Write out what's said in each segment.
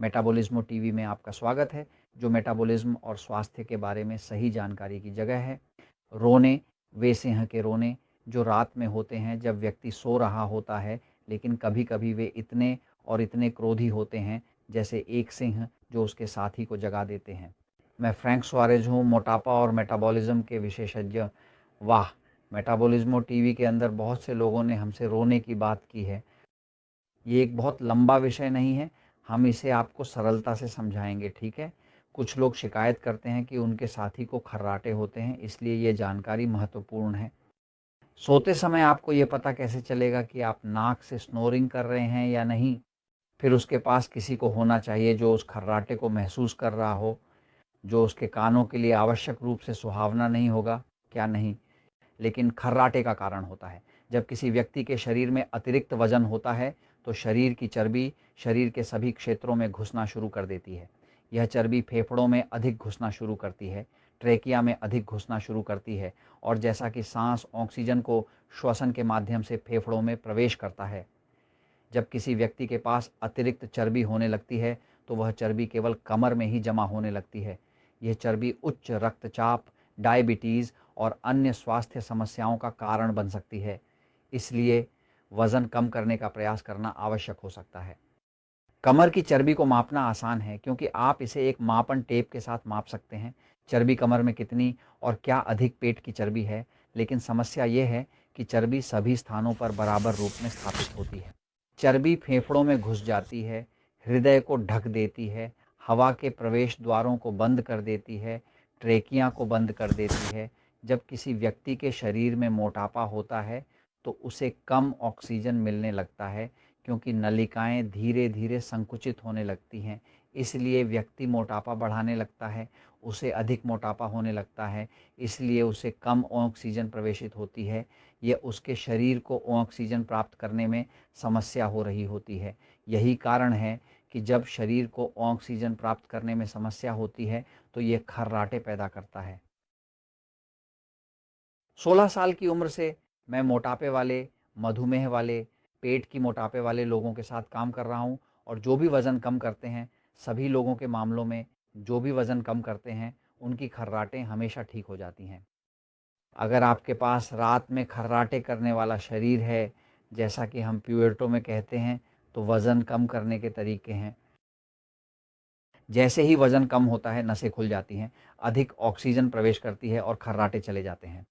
मेटाबॉलिज्मो TV में आपका स्वागत है, जो मेटाबॉलिज्म और स्वास्थ्य के बारे में सही जानकारी की जगह है। रोने, वे सिंह के रोने जो रात में होते हैं जब व्यक्ति सो रहा होता है, लेकिन कभी-कभी वे इतने और इतने क्रोधी होते हैं जैसे एक सिंह जो उसके साथी को जगा देते हैं। मैं फ्रैंक सुआरेज़ हूँ, मोटापा और मेटाबॉलिज्म के विशेषज्ञ। वाह! मेटाबॉलिज्मो टीवी के अंदर बहुत से लोगों ने हमसे रोने की बात की है। ये एक बहुत लंबा विषय नहीं है, हम इसे आपको सरलता से समझाएँगे, ठीक है? कुछ लोग शिकायत करते हैं कि उनके साथी को खर्राटे होते हैं, इसलिए ये जानकारी महत्वपूर्ण है। सोते समय आपको ये पता कैसे चलेगा कि आप नाक से स्नोरिंग कर रहे हैं या नहीं? फिर उसके पास किसी को होना चाहिए जो उस खर्राटे को महसूस कर रहा हो, जो उसके कानों के लिए आवश्यक रूप से सुहावना नहीं होगा, क्या नहीं? लेकिन खर्राटे का कारण होता है। जब किसी व्यक्ति के शरीर में अतिरिक्त वजन होता है, तो शरीर की चर्बी शरीर के सभी क्षेत्रों में घुसना शुरू कर देती है। यह चर्बी फेफड़ों में अधिक घुसना शुरू करती है, ट्रेकिया में अधिक घुसना शुरू करती है और जैसा कि सांस ऑक्सीजन को श्वसन के माध्यम से फेफड़ों में प्रवेश करता है। जब किसी व्यक्ति के पास अतिरिक्त चर्बी होने लगती है, तो वह चर्बी केवल कमर में ही जमा होने लगती है। यह चर्बी उच्च रक्तचाप, डायबिटीज़ और अन्य स्वास्थ्य समस्याओं का कारण बन सकती है। इसलिए वज़न कम करने का प्रयास करना आवश्यक हो सकता है। कमर की चर्बी को मापना आसान है क्योंकि आप इसे एक मापन टेप के साथ माप सकते हैं। चर्बी कमर में कितनी और क्या अधिक पेट की चर्बी है, लेकिन समस्या ये है कि चर्बी सभी स्थानों पर बराबर रूप में स्थापित होती है। चर्बी फेफड़ों में घुस जाती है, हृदय को ढक देती है, हवा के प्रवेश द्वारों को बंद कर देती है, ट्रेकिया को बंद कर देती है। जब किसी व्यक्ति के शरीर में मोटापा होता है, तो उसे कम ऑक्सीजन मिलने लगता है क्योंकि नलिकाएं धीरे-धीरे संकुचित होने लगती हैं। इसलिए व्यक्ति मोटापा बढ़ाने लगता है, उसे अधिक मोटापा होने लगता है, इसलिए उसे कम ऑक्सीजन प्रवेशित होती है। यह उसके शरीर को ऑक्सीजन प्राप्त करने में समस्या हो रही होती है। यही कारण है कि जब शरीर को ऑक्सीजन प्राप्त करने में समस्या होती है, तो ये खर्राटे पैदा करता है। 16 साल की उम्र से मैं मोटापे वाले, मधुमेह वाले, पेट की मोटापे वाले लोगों के साथ काम कर रहा हूँ और जो भी वज़न कम करते हैं, सभी लोगों के मामलों में जो भी वज़न कम करते हैं, उनकी खर्राटें हमेशा ठीक हो जाती हैं। अगर आपके पास रात में खर्राटे करने वाला शरीर है, जैसा कि हम प्यूएर्टो में कहते हैं, तो वज़न कम करने के तरीके हैं। जैसे ही वज़न कम होता है, नसें खुल जाती हैं, अधिक ऑक्सीजन प्रवेश करती है और खर्राटे चले जाते हैं।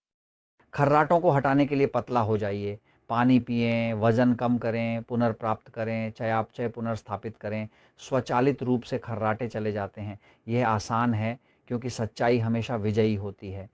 खर्राटों को हटाने के लिए पतला हो जाइए, पानी पिएँ, वज़न कम करें, पुनर्प्राप्त करें, चयापचय पुनर्स्थापित करें, स्वचालित रूप से खर्राटे चले जाते हैं। यह आसान है क्योंकि सच्चाई हमेशा विजयी होती है।